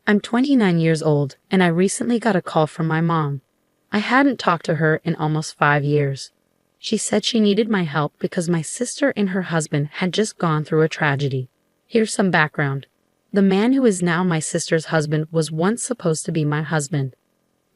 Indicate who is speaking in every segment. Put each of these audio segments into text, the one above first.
Speaker 1: I'm 29 years old, and I recently got a call from my mom. I hadn't talked to her in almost 5 years. She said she needed my help because my sister and her husband had just gone through a tragedy. Here's some background. The man who is now my sister's husband was once supposed to be my husband.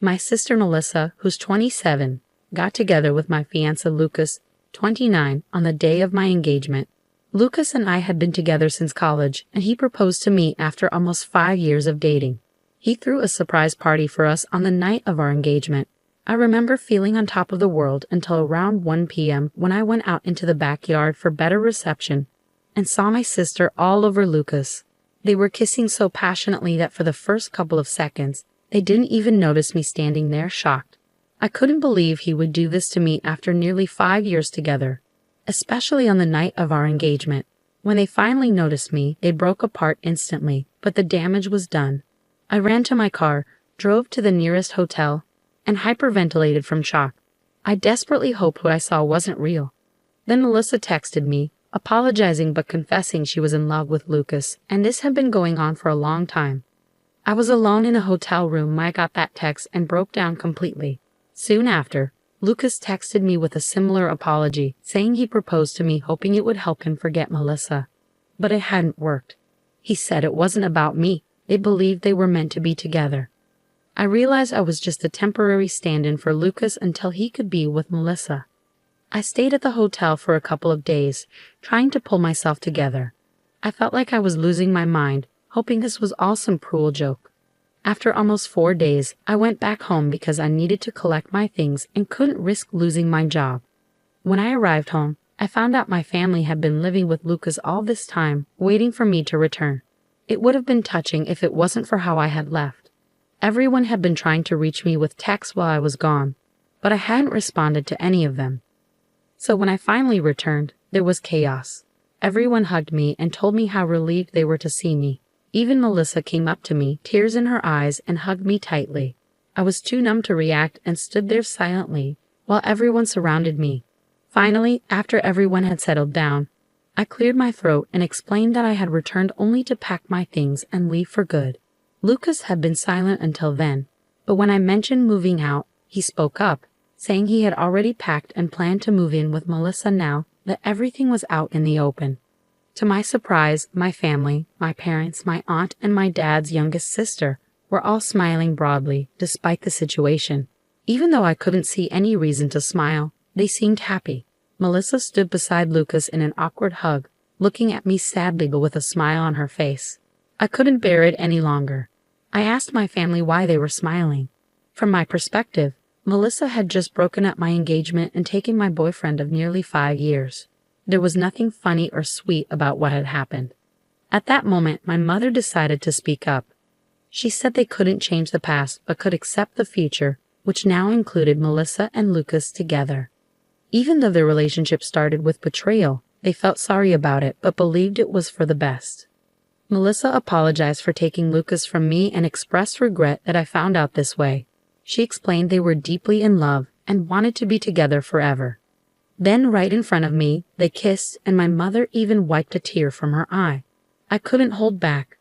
Speaker 1: My sister Melissa, who's 27, got together with my fiancé Lucas, 29, on the day of my engagement. Lucas and I had been together since college, and he proposed to me after almost 5 years of dating. He threw a surprise party for us on the night of our engagement. I remember feeling on top of the world until around 1 p.m. when I went out into the backyard for better reception and saw my sister all over Lucas. They were kissing so passionately that for the first couple of seconds, they didn't even notice me standing there shocked. I couldn't believe he would do this to me after nearly 5 years together, especially on the night of our engagement. When they finally noticed me, they broke apart instantly, but the damage was done. I ran to my car, drove to the nearest hotel, and hyperventilated from shock. I desperately hoped what I saw wasn't real. Then Melissa texted me, apologizing but confessing she was in love with Lucas, and this had been going on for a long time. I was alone in a hotel room when I got that text and broke down completely. Soon after, Lucas texted me with a similar apology, saying he proposed to me hoping it would help him forget Melissa. But it hadn't worked. He said it wasn't about me. They believed they were meant to be together. I realized I was just a temporary stand-in for Lucas until he could be with Melissa. I stayed at the hotel for a couple of days, trying to pull myself together. I felt like I was losing my mind, hoping this was all some cruel joke. After almost 4 days, I went back home because I needed to collect my things and couldn't risk losing my job. When I arrived home, I found out my family had been living with Lucas all this time, waiting for me to return. It would have been touching if it wasn't for how I had left. Everyone had been trying to reach me with texts while I was gone, but I hadn't responded to any of them. So when I finally returned, there was chaos. Everyone hugged me and told me how relieved they were to see me. Even Melissa came up to me, tears in her eyes, and hugged me tightly. I was too numb to react and stood there silently while everyone surrounded me. Finally, after everyone had settled down, I cleared my throat and explained that I had returned only to pack my things and leave for good. Lucas had been silent until then, but when I mentioned moving out, he spoke up, saying he had already packed and planned to move in with Melissa now that everything was out in the open. To my surprise, my family, my parents, my aunt, and my dad's youngest sister were all smiling broadly despite the situation. Even though I couldn't see any reason to smile, they seemed happy. Melissa stood beside Lucas in an awkward hug, looking at me sadly but with a smile on her face. I couldn't bear it any longer. I asked my family why they were smiling. From my perspective, Melissa had just broken up my engagement and taken my boyfriend of nearly 5 years. There was nothing funny or sweet about what had happened. At that moment, my mother decided to speak up. She said they couldn't change the past but could accept the future, which now included Melissa and Lucas together. Even though their relationship started with betrayal, they felt sorry about it but believed it was for the best. Melissa apologized for taking Lucas from me and expressed regret that I found out this way. She explained they were deeply in love and wanted to be together forever. Then, right in front of me, they kissed, and my mother even wiped a tear from her eye. I couldn't hold back.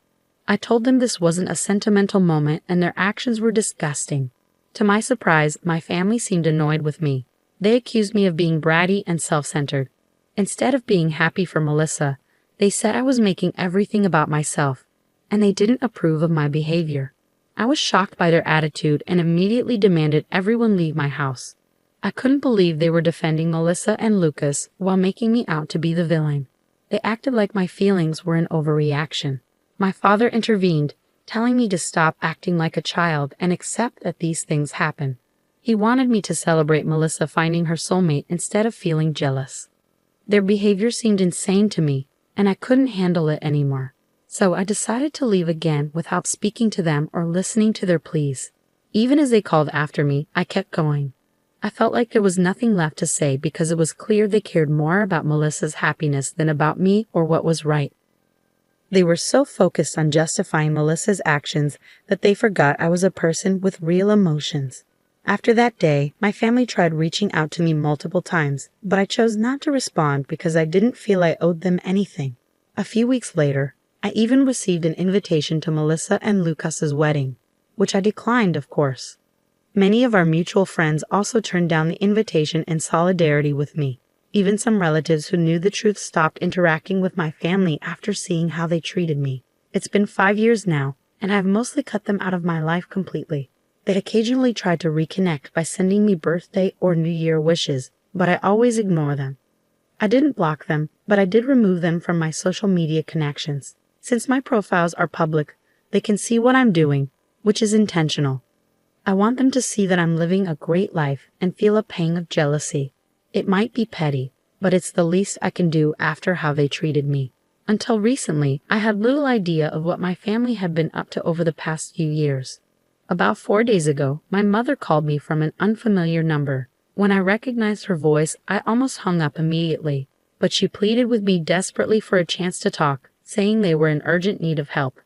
Speaker 1: I told them this wasn't a sentimental moment and their actions were disgusting. To my surprise, my family seemed annoyed with me. They accused me of being bratty and self-centered. Instead of being happy for Melissa, they said I was making everything about myself, and they didn't approve of my behavior. I was shocked by their attitude and immediately demanded everyone leave my house. I couldn't believe they were defending Melissa and Lucas while making me out to be the villain. They acted like my feelings were an overreaction. My father intervened, telling me to stop acting like a child and accept that these things happen. He wanted me to celebrate Melissa finding her soulmate instead of feeling jealous. Their behavior seemed insane to me, and I couldn't handle it anymore. So I decided to leave again without speaking to them or listening to their pleas. Even as they called after me, I kept going. I felt like there was nothing left to say because it was clear they cared more about Melissa's happiness than about me or what was right. They were so focused on justifying Melissa's actions that they forgot I was a person with real emotions. After that day, my family tried reaching out to me multiple times, but I chose not to respond because I didn't feel I owed them anything. A few weeks later, I even received an invitation to Melissa and Lucas's wedding, which I declined, of course. Many of our mutual friends also turned down the invitation in solidarity with me. Even some relatives who knew the truth stopped interacting with my family after seeing how they treated me. It's been 5 years now, and I've mostly cut them out of my life completely. They occasionally try to reconnect by sending me birthday or New Year wishes, but I always ignore them. I didn't block them, but I did remove them from my social media connections. Since my profiles are public, they can see what I'm doing, which is intentional. I want them to see that I'm living a great life and feel a pang of jealousy. It might be petty, but it's the least I can do after how they treated me. Until recently, I had little idea of what my family had been up to over the past few years. About 4 days ago, my mother called me from an unfamiliar number. When I recognized her voice, I almost hung up immediately, but she pleaded with me desperately for a chance to talk, saying they were in urgent need of help.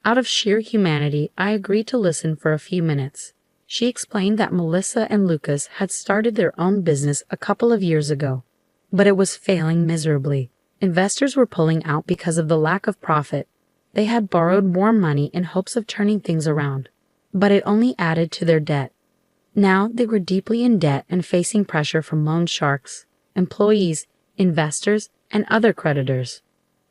Speaker 1: Out of sheer humanity, I agreed to listen for a few minutes. She explained that Melissa and Lucas had started their own business a couple of years ago, but it was failing miserably. Investors were pulling out because of the lack of profit. They had borrowed more money in hopes of turning things around, but it only added to their debt. Now they were deeply in debt and facing pressure from loan sharks, employees, investors, and other creditors.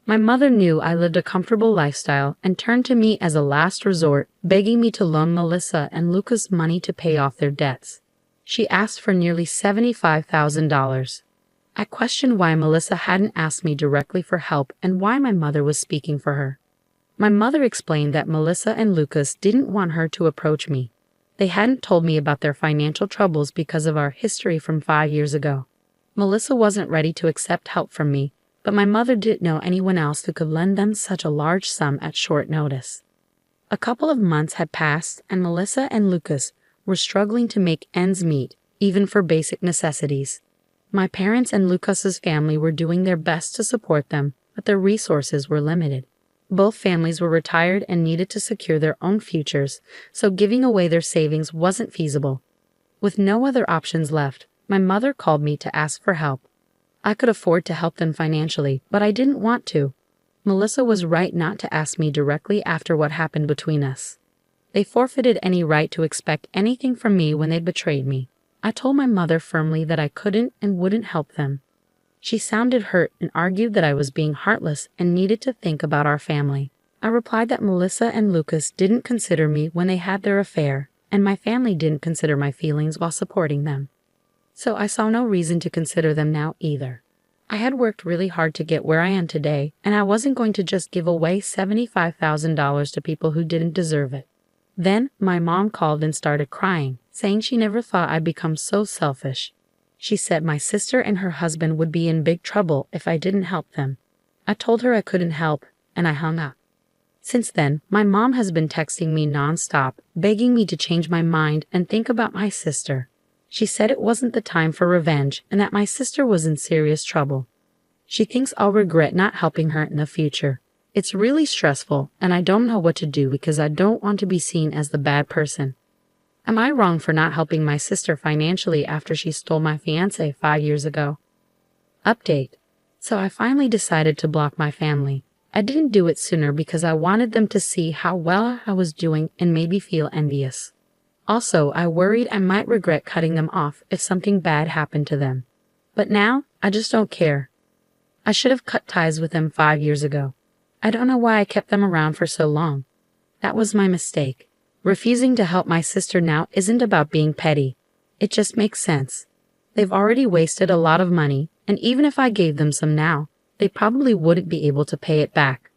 Speaker 1: My mother knew I lived a comfortable lifestyle and turned to me as a last resort, begging me to loan Melissa and Lucas money to pay off their debts. She asked for nearly $75,000. I questioned why Melissa hadn't asked me directly for help and why my mother was speaking for her. My mother explained that Melissa and Lucas didn't want her to approach me. They hadn't told me about their financial troubles because of our history from 5 years ago. Melissa wasn't ready to accept help from me, but my mother didn't know anyone else who could lend them such a large sum at short notice. A couple of months had passed, and Melissa and Lucas were struggling to make ends meet, even for basic necessities. My parents and Lucas's family were doing their best to support them, but their resources were limited. Both families were retired and needed to secure their own futures, so giving away their savings wasn't feasible. With no other options left, my mother called me to ask for help. I could afford to help them financially, but I didn't want to. Melissa was right not to ask me directly after what happened between us. They forfeited any right to expect anything from me when they betrayed me. I told my mother firmly that I couldn't and wouldn't help them. She sounded hurt and argued that I was being heartless and needed to think about our family. I replied that Melissa and Lucas didn't consider me when they had their affair, and my family didn't consider my feelings while supporting them. So I saw no reason to consider them now either. I had worked really hard to get where I am today, and I wasn't going to just give away $75,000 to people who didn't deserve it. Then my mom called and started crying, saying she never thought I'd become so selfish. She said my sister and her husband would be in big trouble if I didn't help them. I told her I couldn't help, and I hung up. Since then, my mom has been texting me nonstop, begging me to change my mind and think about my sister. She said it wasn't the time for revenge and that my sister was in serious trouble. She thinks I'll regret not helping her in the future. It's really stressful, and I don't know what to do because I don't want to be seen as the bad person. Am I wrong for not helping my sister financially after she stole my fiancé 5 years ago? Update. So I finally decided to block my family. I didn't do it sooner because I wanted them to see how well I was doing and maybe feel envious. Also, I worried I might regret cutting them off if something bad happened to them. But now, I just don't care. I should have cut ties with them 5 years ago. I don't know why I kept them around for so long. That was my mistake. Refusing to help my sister now isn't about being petty. It just makes sense. They've already wasted a lot of money, and even if I gave them some now, they probably wouldn't be able to pay it back.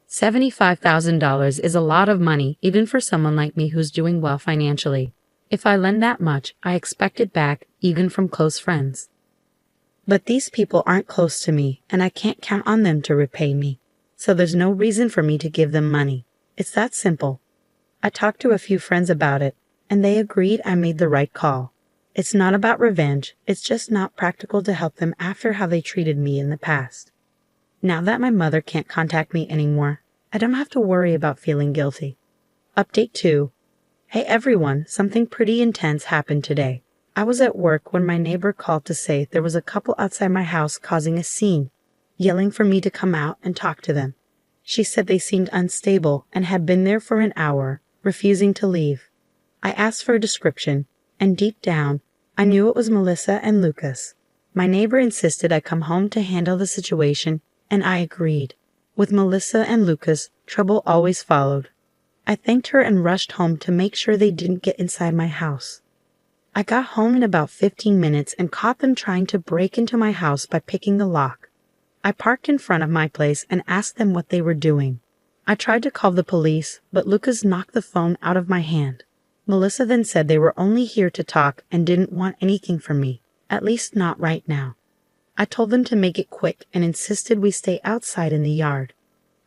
Speaker 1: $75,000 is a lot of money even for someone like me who's doing well financially. If I lend that much, I expect it back, even from close friends. But these people aren't close to me, and I can't count on them to repay me. So there's no reason for me to give them money. It's that simple. I talked to a few friends about it, and they agreed I made the right call. It's not about revenge, it's just not practical to help them after how they treated me in the past. Now that my mother can't contact me anymore, I don't have to worry about feeling guilty. Update 2. Hey everyone, something pretty intense happened today. I was at work when my neighbor called to say there was a couple outside my house causing a scene, yelling for me to come out and talk to them. She said they seemed unstable and had been there for an hour, refusing to leave. I asked for a description, and deep down, I knew it was Melissa and Lucas. My neighbor insisted I come home to handle the situation, and I agreed. With Melissa and Lucas, trouble always followed. I thanked her and rushed home to make sure they didn't get inside my house. I got home in about 15 minutes and caught them trying to break into my house by picking the lock. I parked in front of my place and asked them what they were doing. I tried to call the police, but Lucas knocked the phone out of my hand. Melissa then said they were only here to talk and didn't want anything from me, at least not right now. I told them to make it quick and insisted we stay outside in the yard.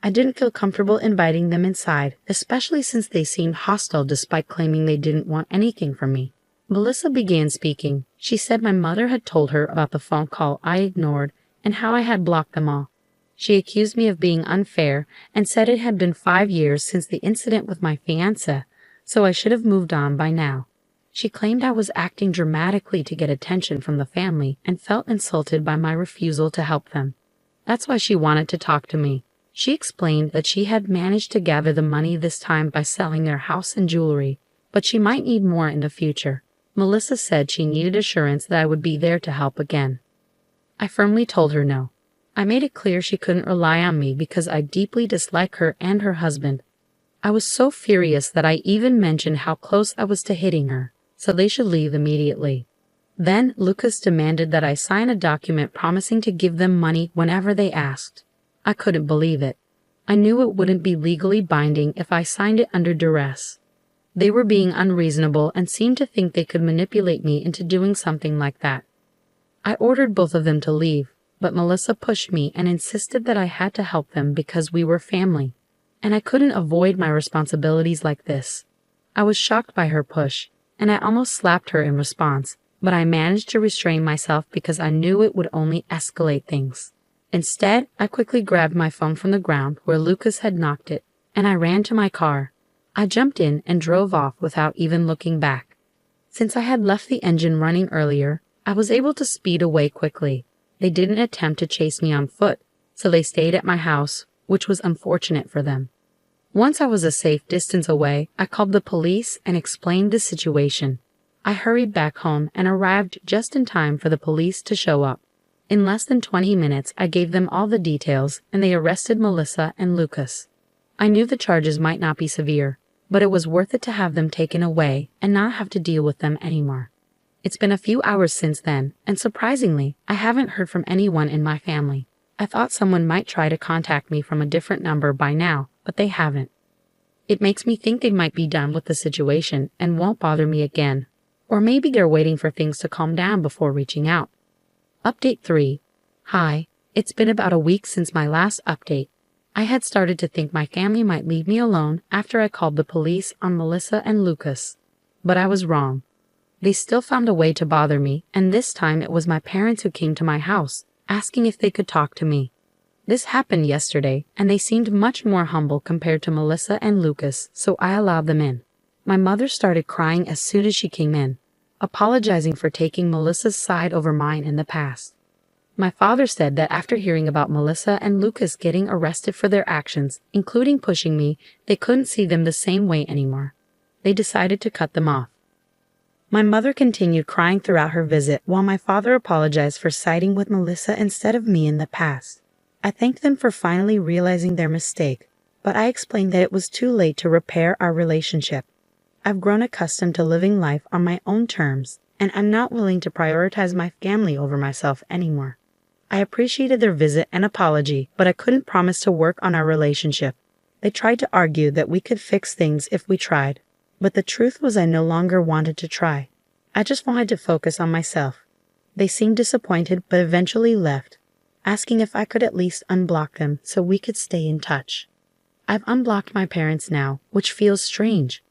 Speaker 1: I didn't feel comfortable inviting them inside, especially since they seemed hostile despite claiming they didn't want anything from me. Melissa began speaking. She said my mother had told her about the phone call I ignored and how I had blocked them all. She accused me of being unfair and said it had been 5 years since the incident with my fiancé, so I should have moved on by now. She claimed I was acting dramatically to get attention from the family and felt insulted by my refusal to help them. That's why she wanted to talk to me. She explained that she had managed to gather the money this time by selling their house and jewelry, but she might need more in the future. Melissa said she needed assurance that I would be there to help again. I firmly told her no. I made it clear she couldn't rely on me because I deeply dislike her and her husband. I was so furious that I even mentioned how close I was to hitting her, so they should leave immediately. Then Lucas demanded that I sign a document promising to give them money whenever they asked. I couldn't believe it. I knew it wouldn't be legally binding if I signed it under duress. They were being unreasonable and seemed to think they could manipulate me into doing something like that. I ordered both of them to leave, but Melissa pushed me and insisted that I had to help them because we were family, and I couldn't avoid my responsibilities like this. I was shocked by her push, and I almost slapped her in response, but I managed to restrain myself because I knew it would only escalate things. Instead, I quickly grabbed my phone from the ground where Lucas had knocked it, and I ran to my car. I jumped in and drove off without even looking back. Since I had left the engine running earlier, I was able to speed away quickly. They didn't attempt to chase me on foot, so they stayed at my house, which was unfortunate for them. Once I was a safe distance away, I called the police and explained the situation. I hurried back home and arrived just in time for the police to show up. In less than 20 minutes, I gave them all the details, and they arrested Melissa and Lucas. I knew the charges might not be severe, but it was worth it to have them taken away and not have to deal with them anymore. It's been a few hours since then, and surprisingly, I haven't heard from anyone in my family. I thought someone might try to contact me from a different number by now, but they haven't. It makes me think they might be done with the situation and won't bother me again, or maybe they're waiting for things to calm down before reaching out. Update 3. Hi, it's been about a week since my last update. I had started to think my family might leave me alone after I called the police on Melissa and Lucas. But I was wrong. They still found a way to bother me, and this time it was my parents who came to my house, asking if they could talk to me. This happened yesterday, and they seemed much more humble compared to Melissa and Lucas, so I allowed them in. My mother started crying as soon as she came in, apologizing for taking Melissa's side over mine in the past. My father said that after hearing about Melissa and Lucas getting arrested for their actions, including pushing me, they couldn't see them the same way anymore. They decided to cut them off. My mother continued crying throughout her visit while my father apologized for siding with Melissa instead of me in the past. I thanked them for finally realizing their mistake, but I explained that it was too late to repair our relationship. I've grown accustomed to living life on my own terms, and I'm not willing to prioritize my family over myself anymore. I appreciated their visit and apology, but I couldn't promise to work on our relationship. They tried to argue that we could fix things if we tried, but the truth was I no longer wanted to try. I just wanted to focus on myself. They seemed disappointed but eventually left, asking if I could at least unblock them so we could stay in touch. I've unblocked my parents now, which feels strange.